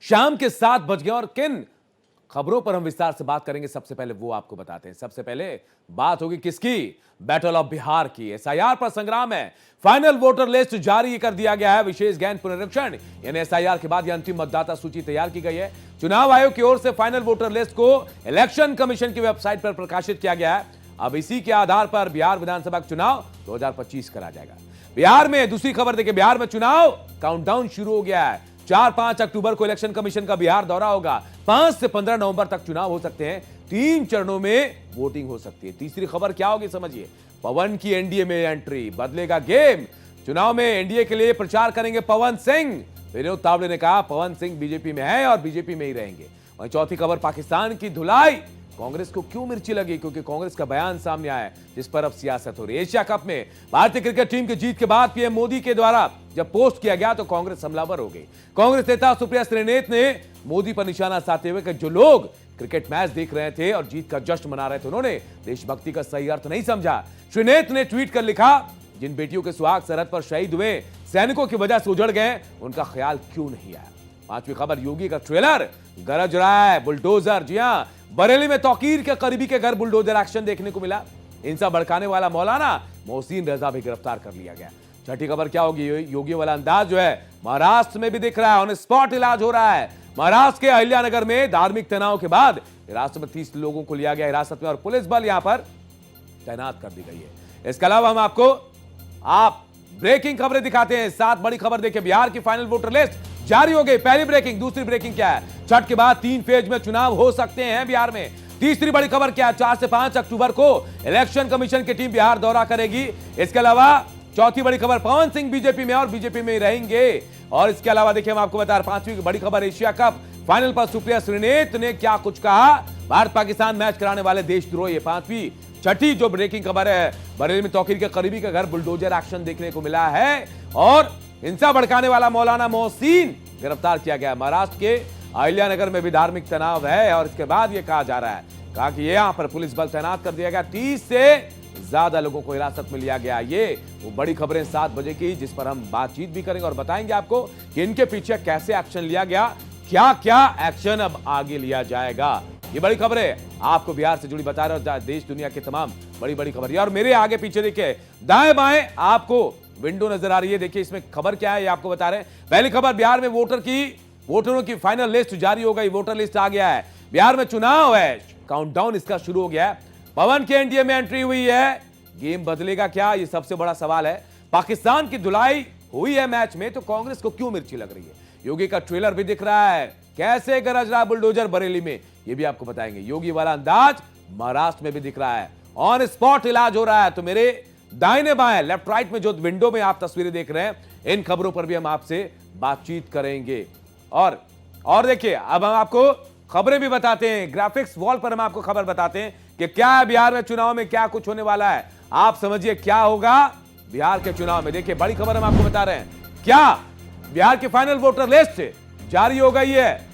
शाम के 7 बज गए और किन खबरों पर हम विस्तार से बात करेंगे, सबसे पहले वो आपको बताते हैं। सबसे पहले बात होगी किसकी? बैटल ऑफ बिहार की। एसआईआर पर संग्राम है। फाइनल वोटर लिस्ट जारी कर दिया गया है। विशेष गहन पुनरीक्षण यानी एसआईआर के बाद यह अंतिम मतदाता सूची तैयार की गई है। चुनाव आयोग की ओर से फाइनल वोटर लिस्ट को इलेक्शन कमीशन की वेबसाइट पर प्रकाशित किया गया है। अब इसी के आधार पर बिहार विधानसभा चुनाव 2025 करा जाएगा। बिहार में दूसरी खबर देखिए, बिहार में चुनाव काउंटडाउन शुरू हो गया है। 4-5 अक्टूबर को इलेक्शन कमीशन का बिहार दौरा होगा। 5 से 15 नवंबर तक चुनाव हो सकते हैं। 3 चरणों में वोटिंग हो सकती है। तीसरी खबर क्या होगी समझिए, पवन की एनडीए में एंट्री, बदलेगा गेम। चुनाव में एनडीए के लिए प्रचार करेंगे पवन सिंह। विनोद तावड़े ने कहा पवन सिंह बीजेपी में है और बीजेपी में ही रहेंगे। वहीं चौथी खबर, पाकिस्तान की धुलाई, कांग्रेस को क्यों मिर्ची लगी? क्योंकि कांग्रेस का बयान सामने आया है जिस पर अब सियासत हो रही है। एशिया कप में भारतीय क्रिकेट टीम की जीत के बाद पीएम मोदी के द्वारा जब पोस्ट किया गया तो कांग्रेस हमलावर हो गई। कांग्रेस नेता सुप्रिया श्रीनेत ने मोदी पर निशाना साधते हुए कि जो लोग क्रिकेट मैच देख रहे थे और जीत का जश्न मना रहे थे, उन्होंने देशभक्ति का सही अर्थ नहीं समझा। श्रीनेत ने ट्वीट कर लिखा, जिन बेटियों के सुहाग सरहद पर शहीद हुए सैनिकों की वजह से उजड़ गए, उनका ख्याल क्यों नहीं आया? पांचवी खबर, योगी का ट्रेलर गरज रहा है बुलडोजर। जी हां, बरेली में तौकीर के करीबी के घर बुलडोजर एक्शन देखने को मिला। हिंसा भड़काने वाला मौलाना मोहसिन रजा भी गिरफ्तार कर लिया गया। छठी खबर क्या होगी, योगी वाला अंदाज जो है महाराष्ट्र में भी दिख रहा है। ऑन स्पॉट इलाज हो रहा है। महाराष्ट्र के अहिल्यानगर में धार्मिक तनाव के बाद हिरासत में 30 लोगों को लिया गया हिरासत में और पुलिस बल यहां पर तैनात कर दी गई है। इसके अलावा हम आपको ब्रेकिंग खबरें दिखाते हैं। 7 बड़ी खबर देखिए, बिहार की फाइनल वोटर लिस्ट जारी हो गई। पहली ब्रेकिंग। दूसरी ब्रेकिंग क्या है? छठ के बाद 3 फेज में चुनाव हो सकते हैं बिहार में। तीसरी बड़ी खबर क्या है? 4 से 5 अक्टूबर को इलेक्शन कमीशन की टीम बिहार दौरा करेगी। इसके अलावा चौथी बड़ी खबर, पवन सिंह बीजेपी में और बीजेपी में ही रहेंगे। और इसके अलावा देखिए हम आपको बता रहे, 5वीं बड़ी खबर, एशिया कप फाइनल पर सुप्रिया श्रीनेत ने क्या कुछ कहा। भारत पाकिस्तान मैच कराने वाले देशद्रोही। ये 5वीं। छठी जो ब्रेकिंग खबर है, बरेली में तौकीर के करीबी के घर बुलडोजर एक्शन देखने को मिला है और हिंसा भड़काने वाला मौलाना मोहसिन गिरफ्तार किया गया। महाराष्ट्र के अहिल्यानगर में भी धार्मिक तनाव है और इसके बाद यह कहा जा रहा है कि यहां पर पुलिस बल तैनात कर दिया गया। 30 से ज्यादा लोगों को हिरासत में लिया गया। ये वो बड़ी खबरें 7 बजे की, जिस पर हम बातचीत भी करेंगे और बताएंगे आपको कि इनके पीछे कैसे एक्शन लिया गया, क्या क्या एक्शन अब आगे लिया जाएगा। ये बड़ी खबरें आपको बिहार से जुड़ी बता रहे और देश दुनिया की तमाम बड़ी बड़ी खबर। और मेरे आगे पीछे देखिए, दाएं बाएं आपको विंडो नजर आ रही है। देखिए इसमें खबर क्या है ये आपको बता रहे हैं। पहली खबर, बिहार में वोटरों की फाइनल लिस्ट जारी हो गई। वोटर लिस्ट आ गया है। बिहार में चुनाव है, काउंटडाउन इसका शुरू हो गया है। पवन के एनडीए में एंट्री हुई है। गेम बदलेगा क्या, ये सबसे बड़ा सवाल है। पाकिस्तान की धुलाई हुई है मैच में, तो कांग्रेस को क्यों मिर्ची लग रही है? योगी का ट्रेलर भी दिख रहा है। कैसे गरज रहा बुलडोजर बरेली में, ये भी आपको बताएंगे। योगी वाला अंदाज महाराष्ट्र में भी दिख रहा है। ऑन स्पॉट इलाज हो रहा है। तो मेरे दाहिने बाएं, लेफ्ट राइट में जो विंडो में आप तस्वीरें देख रहे हैं, इन खबरों पर भी हम आपसे बातचीत करेंगे। और देखिए अब हम आपको खबरें भी बताते हैं। ग्राफिक्स वॉल पर हम आपको खबर बताते हैं कि क्या है बिहार में चुनाव में, क्या कुछ होने वाला है। आप समझिए क्या होगा बिहार के चुनाव में। देखिए बड़ी खबर हम आपको बता रहे हैं, क्या बिहार की फाइनल वोटर लिस्ट जारी हो गई है।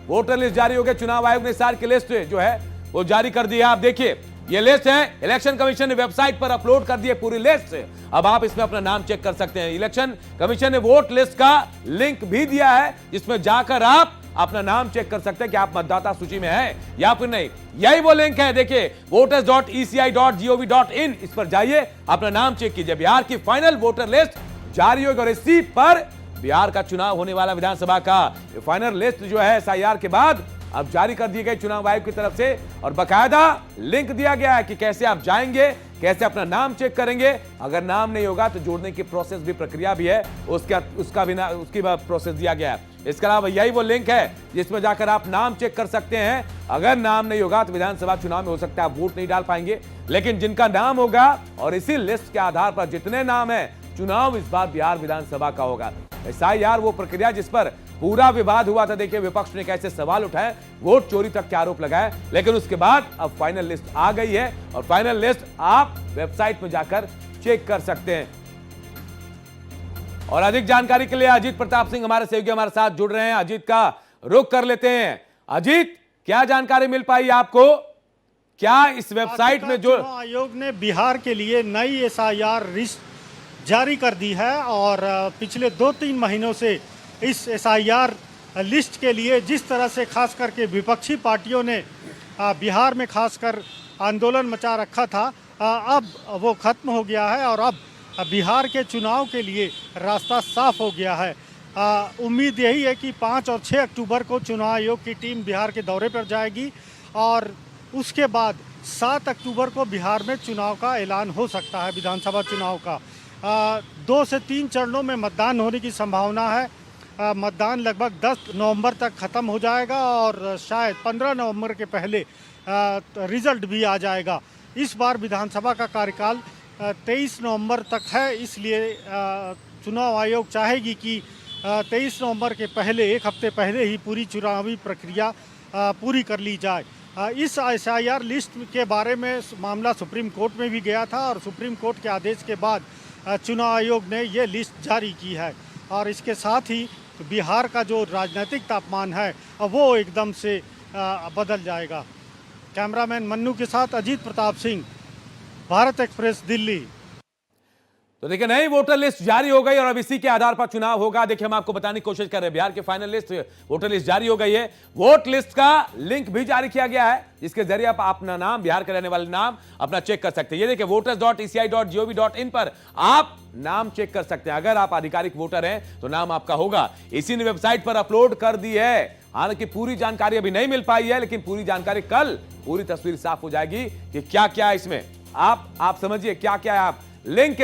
वोटर लिस्ट जारी हो गई। चुनाव आयोग ने सार की लिस्ट जो है वो जारी कर दी है। आप देखिए ये लिस्ट है, इलेक्शन कमीशन ने वेबसाइट पर अपलोड कर दी है पूरी लिस्ट। अब आप इसमें अपना नाम चेक कर सकते हैं। इलेक्शन कमीशन ने वोट लिस्ट का लिंक भी दिया है, जिसमें जाकर आप अपना नाम चेक कर सकते हैं कि आप मतदाता सूची में हैं या फिर नहीं। यही वो लिंक है, देखिए voters.eci.gov.in, इस पर जाइए, अपना नाम चेक कीजिए। बिहार की फाइनल वोटर लिस्ट जारी होगी और इसी पर बिहार का चुनाव होने वाला विधानसभा का फाइनल लिस्ट जो है एसआईआर के बाद अब जारी कर दी गई चुनाव आयोग की तरफ से और बकायदा लिंक दिया गया है कि कैसे आप जाएंगे, कैसे अपना नाम चेक करेंगे। अगर नाम नहीं होगा तो जोड़ने की प्रोसेस भी, प्रक्रिया भी है, उसकी प्रोसेस दिया गया है। इसके अलावा यही वो लिंक है जिसमें जाकर आप नाम चेक कर सकते हैं। अगर नाम नहीं होगा तो विधानसभा चुनाव में हो सकता है आप वोट नहीं डाल पाएंगे, लेकिन जिनका नाम होगा और इसी लिस्ट के आधार पर जितने नाम है, चुनाव इस बार बिहार विधानसभा का होगा। एसआईआर वो प्रक्रिया जिस पर पूरा विवाद हुआ था। देखिए विपक्ष ने कैसे सवाल उठाए, वोट चोरी तक के आरोप लगाए, लेकिन उसके बाद अब फाइनल लिस्ट आ गई है और फाइनल लिस्ट आप वेबसाइट में जाकर चेक कर सकते हैं। और अधिक जानकारी के लिए अजीत प्रताप सिंह हमारे सहयोगी हमारे साथ जुड़ रहे हैं। अजीत का रुख कर लेते हैं। अजीत, क्या जानकारी मिल पाई आपको? क्या इस वेबसाइट में जो आयोग ने बिहार के लिए नई एसआईआर लिस्ट जारी कर दी है और पिछले 2-3 महीनों से इस एसआईआर लिस्ट के लिए जिस तरह से खास करके विपक्षी पार्टियों ने बिहार में खासकर आंदोलन मचा रखा था, अब वो खत्म हो गया है और अब बिहार के चुनाव के लिए रास्ता साफ हो गया है। उम्मीद यही है कि 5 और 6 अक्टूबर को चुनाव आयोग की टीम बिहार के दौरे पर जाएगी और उसके बाद 7 अक्टूबर को बिहार में चुनाव का ऐलान हो सकता है, विधानसभा चुनाव का। 2 से 3 चरणों में मतदान होने की संभावना है। मतदान लगभग 10 नवंबर तक ख़त्म हो जाएगा और शायद 15 नवंबर के पहले रिज़ल्ट भी आ जाएगा। इस बार विधानसभा का कार्यकाल 23 नवंबर तक है, इसलिए चुनाव आयोग चाहेगी कि 23 नवंबर के पहले, एक हफ्ते पहले ही पूरी चुनावी प्रक्रिया पूरी कर ली जाए। इस SIR लिस्ट के बारे में मामला सुप्रीम कोर्ट में भी गया था और सुप्रीम कोर्ट के आदेश के बाद चुनाव आयोग ने ये लिस्ट जारी की है और इसके साथ ही बिहार का जो राजनीतिक तापमान है वो एकदम से बदल जाएगा। कैमरामैन मन्नू के साथ अजीत प्रताप सिंह, भारत एक्सप्रेस, दिल्ली। तो देखिए, नई वोटर लिस्ट जारी हो गई और अब इसी के आधार पर चुनाव होगा। देखिए, हम आपको बताने की कोशिश कर रहे हैं, बिहार की फाइनल लिस्ट, वोटर लिस्ट जारी हो गई है। वोट लिस्ट का लिंक भी जारी किया गया है, जिसके जरिए आप अपना नाम, बिहार के रहने वाले नाम अपना चेक कर सकते हैं। ये देखिए, voters.eci.gov.in पर आप नाम चेक कर सकते हैं। अगर आप आधिकारिक वोटर हैं तो नाम आपका होगा। इसी ने वेबसाइट पर अपलोड कर दी है। हालांकि पूरी जानकारी अभी नहीं मिल पाई है, लेकिन पूरी जानकारी कल पूरी तस्वीर साफ हो जाएगी कि क्या क्या इसमें आप समझिए क्या क्या है। आप लिंक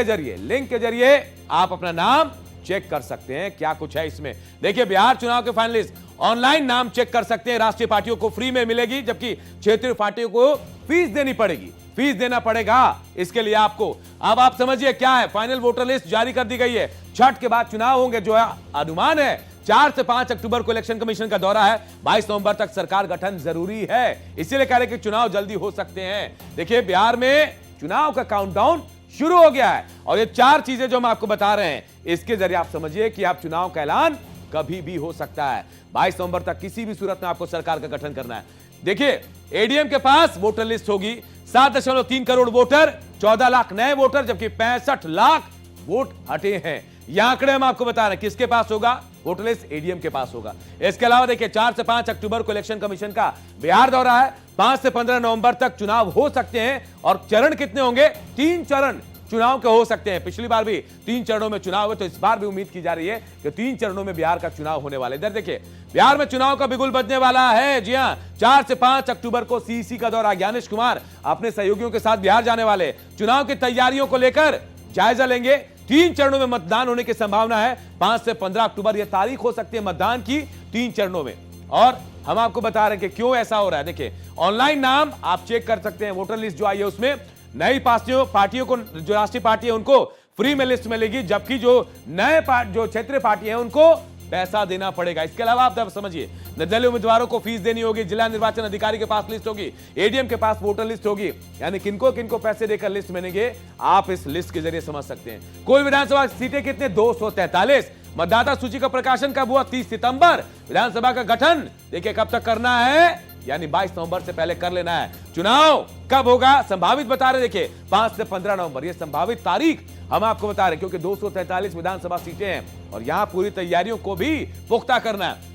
के जरिए आप अपना नाम चेक कर सकते हैं, क्या कुछ है इसमें। देखिए, बिहार चुनाव के फाइनलिस्ट ऑनलाइन नाम चेक कर सकते हैं। राष्ट्रीय पार्टियों को फ्री में मिलेगी, जबकि क्षेत्रीय पार्टियों को फीस देनी पड़ेगी, फीस देना पड़ेगा इसके लिए आपको। अब आप समझिए क्या है। फाइनल वोटर लिस्ट जारी कर दी गई है। छठ के बाद चुनाव होंगे, जो है अनुमान है 4 से 5 अक्टूबर को इलेक्शन कमीशन का दौरा है। 22 नवंबर तक सरकार गठन जरूरी है, इसीलिए कह रहे कि चुनाव जल्दी हो सकते हैं। देखिए, बिहार में चुनाव का काउंटडाउन शुरू हो गया है और ये 4 चीजें जो हम आपको बता रहे हैं, इसके जरिए आप समझिए कि आप चुनाव का ऐलान कभी भी हो सकता है। 22 नवंबर तक किसी भी सूरत में आपको सरकार का गठन करना है। देखिए, एडीएम के पास वोटर लिस्ट होगी 7.3 करोड़ वोटर, 14 लाख नए वोटर, जबकि 65 लाख वोट हटे हैं। ये आंकड़े हम आपको बता रहे हैं। किसके पास होगा वोटर लिस्ट? एडीएम के पास होगा। इसके अलावा देखिए, 4 से 5 अक्टूबर को इलेक्शन कमीशन का बिहार दौरा है। 5 से 15 नवंबर तक चुनाव हो सकते हैं और चरण कितने होंगे? 3 चरण चुनाव के हो सकते हैं। पिछली बार भी 3 चरणों में चुनाव हुए, तो इस बार भी उम्मीद की जा रही है कि 3 चरणों में बिहार का चुनाव होने वाला है। इधर देखिए, बिहार में चुनाव का बिगुल बजने वाला है। जी हां, 4 से 5 अक्टूबर को सीईसी का दौरा। ज्ञानेश कुमार अपने सहयोगियों के साथ बिहार जाने वाले, चुनाव की तैयारियों को लेकर जायजा लेंगे। 3 चरणों में मतदान होने की संभावना है। 5 से 15 अक्टूबर यह तारीख हो सकती है मतदान की, 3 चरणों में। और हम आपको बता रहे हैं कि क्यों ऐसा हो रहा है। देखिए, ऑनलाइन नाम आप चेक कर सकते हैं। वोटर लिस्ट जो आई है उसमें नई पार्टियों को, जो राष्ट्रीय पार्टी है उनको फ्री में लिस्ट मिलेगी, जबकि जो जो क्षेत्रीय पार्टी है उनको पैसा देना पड़ेगा। इसके अलावा आप समझिए, निर्दलीय उम्मीदवारों को फीस देनी होगी, जिला निर्वाचन अधिकारी के पास लिस्ट होगी, एडीएम के पास वोटर लिस्ट होगी। यानी किनको किनको पैसे देकर लिस्ट मिलेंगे, आप इस लिस्ट के जरिए समझ सकते हैं। कुल विधानसभा सीटें कितने? 243। मतदाता सूची का प्रकाशन कब हुआ? 30 सितंबर। विधानसभा का गठन देखिए कब तक करना है, यानी 22 नवंबर से पहले कर लेना है। चुनाव कब होगा? संभावित बता रहे, देखिए 5 से 15 नवंबर, ये संभावित तारीख हम आपको बता रहे, क्योंकि 243 विधानसभा सीटें हैं और यहां पूरी तैयारियों को भी पुख्ता करना है।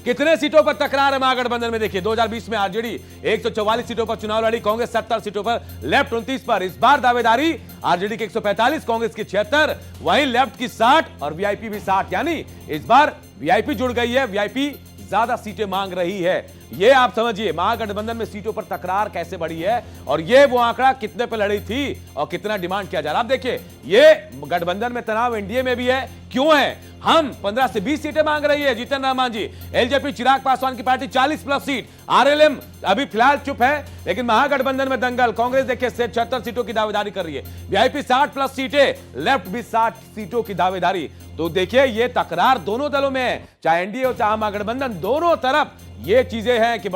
कितने सीटों पर तकरार है महागठबंधन में? देखिए, 2020 में आरजेडी 144 सीटों पर चुनाव लड़ी, कांग्रेस 70 सीटों पर, लेफ्ट 29 पर। इस बार दावेदारी आरजेडी की 145, कांग्रेस की 76, वहीं लेफ्ट की 60 और वीआईपी भी 60। यानी इस बार वीआईपी जुड़ गई है, वीआईपी ज्यादा सीटें मांग रही है। ये आप समझिए महागठबंधन में सीटों पर तकरार कैसे बढ़ी है और ये वो आंकड़ा कितने पे लड़ी थी और कितना डिमांड किया जा रहा है। आप देखिए, ये गठबंधन में तनाव एनडीए में भी है। क्यों है? हम 15 से 20 सीटें मांग रही है जीतन राम मांझी, एलजेपी चिराग पासवान की पार्टी 40 प्लस सीट, आरएलएम अभी फिलहाल चुप है, लेकिन महागठबंधन में दंगल। कांग्रेस देखिए 76 सीटों की दावेदारी कर रही है, वीआईपी 60 प्लस सीटें, लेफ्ट भी 60 सीटों की दावेदारी। तो देखिए, ये तकरार दोनों दलों में है, चाहे एनडीए हो चाहे महागठबंधन, दोनों तरफ ये चीजें हैं कि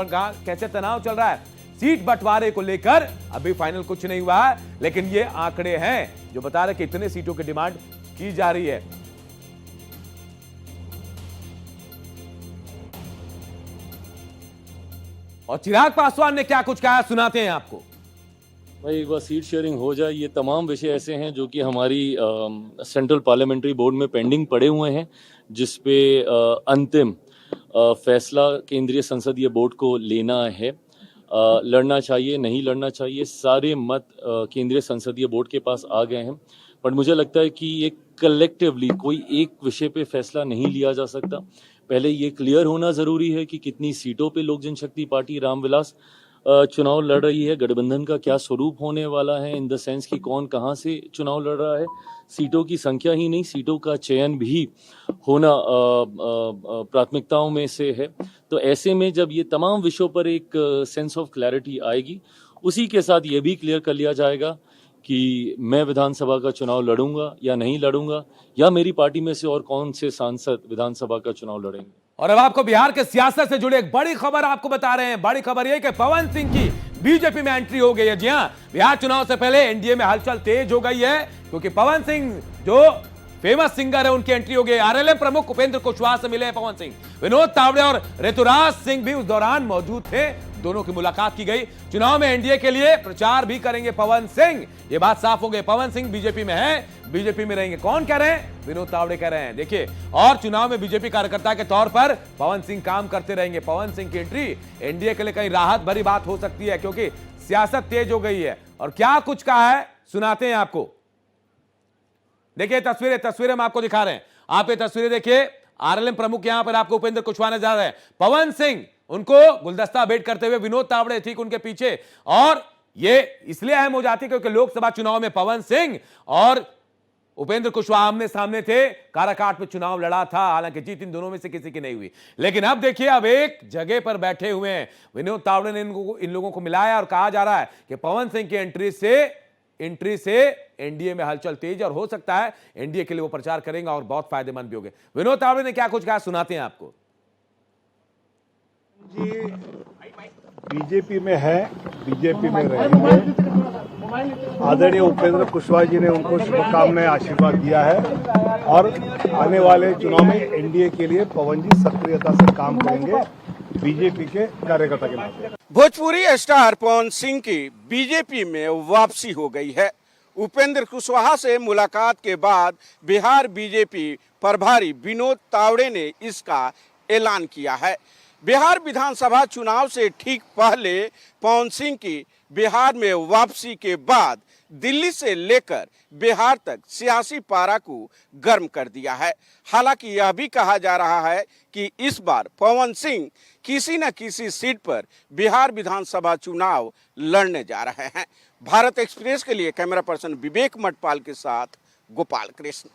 कैसे तनाव चल रहा है। सीट बंटवारे को लेकर अभी फाइनल कुछ नहीं हुआ है, लेकिन ये आंकड़े हैं जो बता रहे कि इतने सीटों की डिमांड की जा रही है। और चिराग पासवान ने क्या कुछ कहा, सुनाते हैं आपको। भाई, एक बार सीट शेयरिंग हो जाए। ये तमाम विषय ऐसे हैं जो कि हमारी सेंट्रल पार्लियामेंट्री बोर्ड में पेंडिंग पड़े हुए हैं, जिस पे अंतिम फैसला केंद्रीय संसदीय बोर्ड को लेना है। लड़ना चाहिए नहीं लड़ना चाहिए, सारे मत केंद्रीय संसदीय बोर्ड के पास आ गए हैं। पर मुझे लगता है कि ये कलेक्टिवली कोई एक विषय पे फैसला नहीं लिया जा सकता। पहले ये क्लियर होना ज़रूरी है कि कितनी सीटों पे लोक जनशक्ति पार्टी रामविलास चुनाव लड़ रही है, गठबंधन का क्या स्वरूप होने वाला है, इन द सेंस कि कौन कहाँ से चुनाव लड़ रहा है। सीटों की संख्या ही नहीं, सीटों का चयन भी होना प्राथमिकताओं में से है। तो ऐसे में जब ये तमाम विषयों पर एक सेंस ऑफ क्लैरिटी आएगी, उसी के साथ ये भी क्लियर कर लिया जाएगा कि मैं विधानसभा का चुनाव लड़ूंगा या नहीं लड़ूंगा, या मेरी पार्टी में से और कौन से सांसद विधानसभा का चुनाव लड़ेंगे। और अब आपको बिहार के सियासत से जुड़ी एक बड़ी खबर आपको बता रहे हैं। बड़ी खबर यह कि पवन सिंह की बीजेपी में एंट्री हो गई है। जी हां, बिहार चुनाव से पहले एनडीए में हलचल तेज हो गई है, क्योंकि पवन सिंह जो फेमस सिंगर है उनकी एंट्री हो गई। आरएलएम प्रमुख उपेंद्र कुशवाहा से मिले पवन सिंह। विनोद तावड़े और ऋतुराज सिंह भी उस दौरान मौजूद थे, दोनों की मुलाकात की गई। चुनाव में एनडीए के लिए प्रचार भी करेंगे पवन सिंह, ये बात साफ हो गई। पवन सिंह बीजेपी में है, बीजेपी में रहेंगे। कौन कह रहे हैं? विनोद तावड़े कह रहे हैं। देखिए, और चुनाव में बीजेपी कार्यकर्ता के तौर पर पवन सिंह काम करते रहेंगे। पवन सिंह की एंट्री एनडीए के लिए कहीं राहत भरी बात हो सकती है, क्योंकि सियासत तेज हो गई है। और क्या कुछ कहा है सुनाते हैं आपको। देखिए तस्वीरें हम आपको दिखा रहे हैं। आप ये तस्वीरें देखिए, आरएलएम प्रमुख यहां पर आपको उपेंद्र कुशवाहा नजर आ रहे हैं। पवन सिंह उनको गुलदस्ता भेंट करते हुए, विनोद तावड़े ठीक उनके पीछे। और ये इसलिए अहम हो जाती है क्योंकि लोकसभा चुनाव में पवन सिंह और उपेंद्र कुशवाहा आमने सामने थे। काराकाट में चुनाव लड़ा था, हालांकि जीत इन दोनों में से किसी की नहीं हुई। लेकिन अब देखिए, अब एक जगह पर बैठे हुए हैं। विनोद तावड़े ने इन लोगों को मिलाया और कहा जा रहा है कि पवन सिंह की एंट्री से एनडीए में हलचल तेज, और हो सकता है एनडीए के लिए वो प्रचार करेंगे और बहुत फायदेमंद भी होंगे। विनोद तावड़े ने क्या कुछ कहा सुनाते हैं आपको। जी बीजेपी में है, बीजेपी में रहेंगे। आदरणीय उपेंद्र कुशवाहा जी ने उनको शुभकामनाएं आशीर्वाद दिया है, और आने वाले चुनाव में एनडीए के लिए पवन जी सक्रियता से काम करेंगे बीजेपी के कार्यकर्ता के नाते। भोजपुरी स्टार पवन सिंह की बीजेपी में वापसी हो गई है। उपेंद्र कुशवाहा से मुलाकात के बाद बिहार बीजेपी प्रभारी विनोद तावड़े ने इसका ऐलान किया है। बिहार विधानसभा चुनाव से ठीक पहले पवन सिंह की बिहार में वापसी के बाद दिल्ली से लेकर बिहार तक सियासी पारा को गर्म कर दिया है। हालांकि यह भी कहा जा रहा है कि इस बार पवन सिंह किसी न किसी सीट पर बिहार विधानसभा चुनाव लड़ने जा रहे हैं। भारत एक्सप्रेस के लिए कैमरा पर्सन विवेक मटपाल के साथ गोपाल कृष्ण।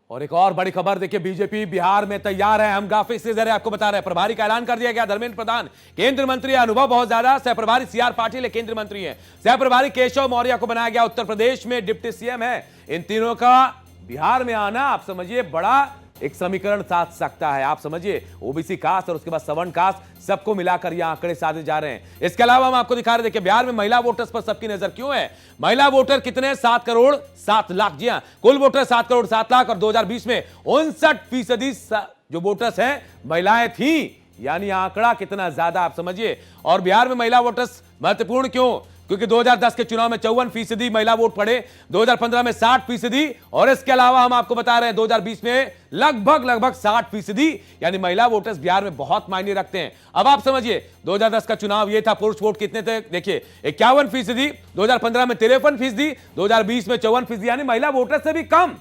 और एक और बड़ी खबर देखिए, बीजेपी बिहार में तैयार है। हम ग्राफिक्स के जरिए आपको बता रहे हैं। प्रभारी का ऐलान कर दिया गया। धर्मेंद्र प्रधान केंद्रीय मंत्री, अनुभव बहुत ज्यादा। सह प्रभारी सीआर पाटिल केंद्रीय मंत्री हैं। सह प्रभारी केशव मौर्य को बनाया गया, उत्तर प्रदेश में डिप्टी सीएम है। इन तीनों का बिहार में आना आप समझिए बड़ा एक समीकरण साध सकता है। आप समझिए ओबीसी कास्ट और उसके बाद सवर्ण कास्ट सबको मिलाकर ये आंकड़े साधे जा रहे हैं। इसके अलावा हम आपको दिखा रहे हैं, देखिए बिहार में महिला वोटर्स पर सबकी नजर क्यों है। महिला वोटर कितने? 7 करोड़ 7 लाख। जी हां, कुल वोटर 7 करोड़ 7 लाख, और 2020 में 59% जो वोटर्स हैं महिलाएं थी। यानी आंकड़ा कितना ज्यादा आप समझिए। और बिहार में महिला वोटर्स महत्वपूर्ण क्यों? क्योंकि 2010 के चुनाव में 54% महिला वोट पड़े, 2015 में 60%, और इसके अलावा हम आपको बता रहे हैं 2020 में लगभग 60%। यानी महिला वोटर्स बिहार में बहुत मायने रखते हैं। अब आप समझिए 2010 का चुनाव ये था, पुरुष वोट कितने थे? देखिए 51%, 2015 में 53%, 2020 में 54%, यानी महिला वोटर से भी कम।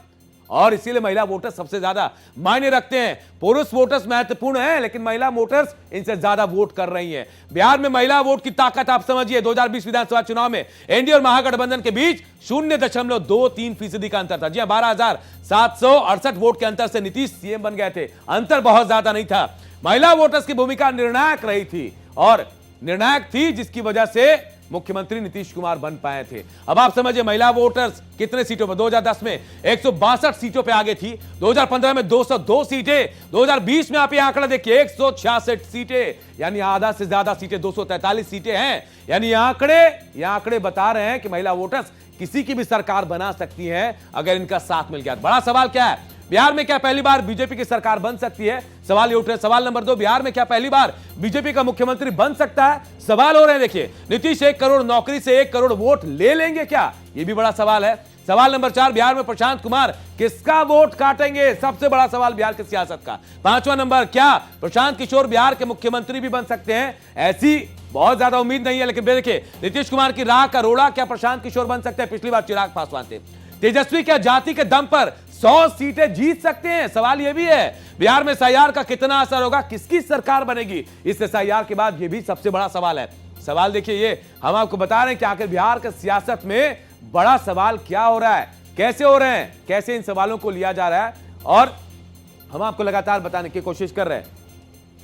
और इसीलिए महिला वोटर्स सबसे ज्यादा मायने रखते हैं। पुरुष वोटर्स महत्वपूर्ण हैं, लेकिन महिला वोटर्स इनसे ज्यादा वोट कर रही हैं। बिहार में महिला वोट की ताकत आप समझिए। 2020 विधानसभा चुनाव में एनडीए और महागठबंधन के बीच 0.23% का अंतर था। जी हां, 12,768 वोट के अंतर से नीतीश सीएम बन गए थे। अंतर बहुत ज्यादा नहीं था। महिला वोटर्स की भूमिका निर्णायक रही थी, और निर्णायक थी जिसकी वजह से मुख्यमंत्री नीतीश कुमार बन पाए थे। अब आप समझिए महिला वोटर्स कितने सीटों पर? 2010 में 162 सीटों पे आगे थी, 2015 में 202 सीटें, 2020 में आप ये आंकड़ा देखिए 166 सीटें, यानी आधा से ज्यादा सीटें, 243 सीटें हैं। यानी ये आंकड़े बता रहे हैं कि महिला वोटर्स किसी की भी सरकार बना सकती हैं अगर इनका साथ मिल गया। बड़ा सवाल क्या है, बिहार में क्या पहली बार बीजेपी की सरकार बन सकती है? सवाल ये उठ रहे। सवाल नंबर 2, बिहार में क्या पहली बार बीजेपी का मुख्यमंत्री बन सकता है? सवाल हो रहे हैं। देखिए नीतीश 1 करोड़ नौकरी से 1 करोड़ वोट ले लेंगे क्या? ये भी बड़ा सवाल है। सवाल नंबर 4, बिहार में प्रशांत कुमार किसका वोट काटेंगे? सबसे बड़ा सवाल बिहार की सियासत का। 5वां नंबर, क्या प्रशांत किशोर बिहार के मुख्यमंत्री भी बन सकते हैं? ऐसी बहुत ज्यादा उम्मीद नहीं है, लेकिन देखिए नीतीश कुमार की राह का रोड़ा, क्या प्रशांत किशोर बन सकते हैं? पिछली बार चिराग पासवान थे। तेजस्वी क्या जाति के दम पर 100 सीटें जीत सकते हैं? सवाल यह भी है। बिहार में एसआईआर का कितना असर होगा? किसकी सरकार बनेगी इस एसआईआर के बाद? यह भी सबसे बड़ा सवाल है। सवाल देखिए, ये हम आपको बता रहे हैं कि आखिर बिहार की सियासत में बड़ा सवाल क्या हो रहा है, कैसे हो रहे हैं, कैसे इन सवालों को लिया जा रहा है, और हम आपको लगातार बताने की कोशिश कर रहे हैं।